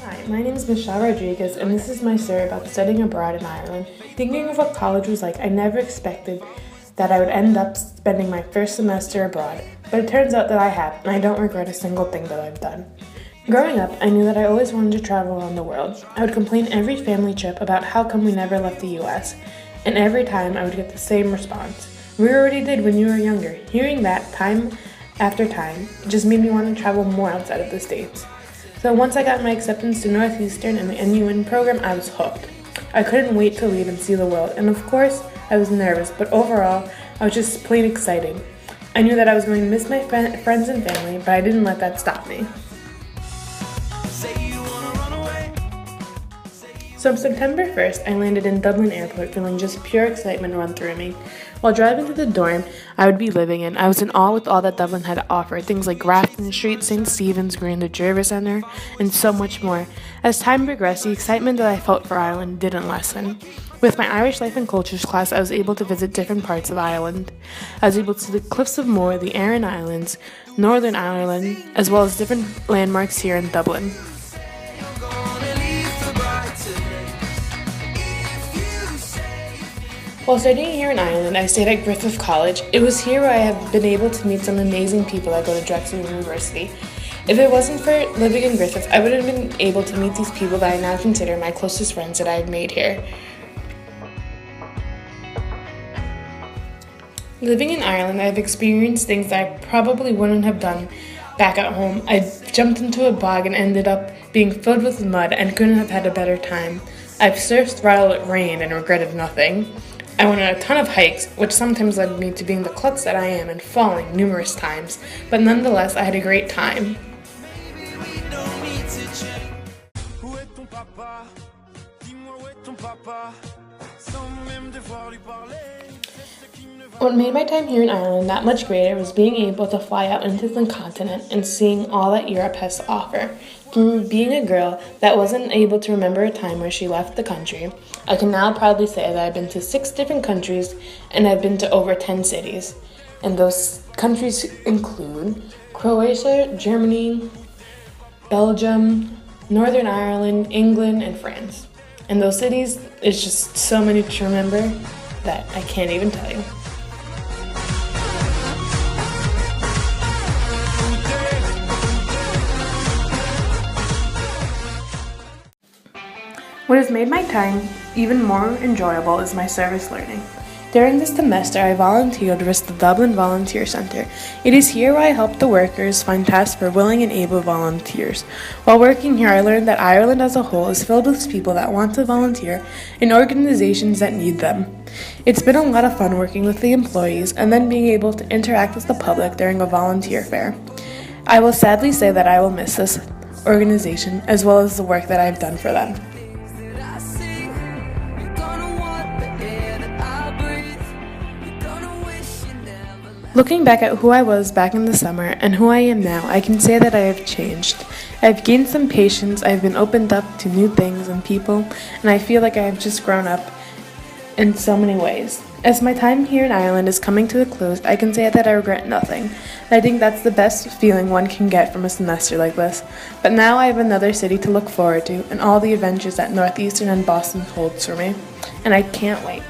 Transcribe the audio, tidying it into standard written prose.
Hi, my name is Michelle Rodriguez, and this is my story about studying abroad in Ireland. Thinking of what college was like, I never expected that I would end up spending my first semester abroad, but it turns out that I have, and I don't regret a single thing that I've done. Growing up, I knew that I always wanted to travel around the world. I would complain every family trip about how come we never left the US, and every time I would get the same response. We already did when you were younger. Hearing that time after time just made me want to travel more outside of the States. So once I got my acceptance to Northeastern and the NUN program, I was hooked. I couldn't wait to leave and see the world, and of course, I was nervous, but overall, I was just plain excited. I knew that I was going to miss my friends and family, but I didn't let that stop me. So on September 1st, I landed in Dublin Airport feeling just pure excitement run through me. While driving to the dorm I would be living in, I was in awe with all that Dublin had to offer, things like Grafton Street, St. Stephen's Green, the Jervis Centre, and so much more. As time progressed, the excitement that I felt for Ireland didn't lessen. With my Irish Life and Cultures class, I was able to visit different parts of Ireland. I was able to see the Cliffs of Moher, the Aran Islands, Northern Ireland, as well as different landmarks here in Dublin. While studying here in Ireland, I stayed at Griffith College. It was here where I have been able to meet some amazing people that go to Drexel University. If it wasn't for living in Griffith, I wouldn't have been able to meet these people that I now consider my closest friends that I had made here. Living in Ireland, I've experienced things that I probably wouldn't have done back at home. I jumped into a bog and ended up being filled with mud and couldn't have had a better time. I've surfed while it rained and regretted nothing. I went on a ton of hikes, which sometimes led me to being the klutz that I am and falling numerous times, but nonetheless, I had a great time. What made my time here in Ireland that much greater was being able to fly out into the continent and seeing all that Europe has to offer. From being a girl that wasn't able to remember a time where she left the country, I can now proudly say that I've been to 6 different countries and I've been to over 10 cities. And those countries include Croatia, Germany, Belgium, Northern Ireland, England, and France. And those cities, it's just so many to remember that I can't even tell you. What has made my time even more enjoyable is my service learning. During this semester, I volunteered with the Dublin Volunteer Centre. It is here where I help the workers find tasks for willing and able volunteers. While working here, I learned that Ireland as a whole is filled with people that want to volunteer in organizations that need them. It's been a lot of fun working with the employees and then being able to interact with the public during a volunteer fair. I will sadly say that I will miss this organization as well as the work that I've done for them. Looking back at who I was back in the summer and who I am now, I can say that I have changed. I've gained some patience, I've been opened up to new things and people, and I feel like I have just grown up in so many ways. As my time here in Ireland is coming to a close, I can say that I regret nothing. I think that's the best feeling one can get from a semester like this. But now I have another city to look forward to and all the adventures that Northeastern and Boston holds for me, and I can't wait.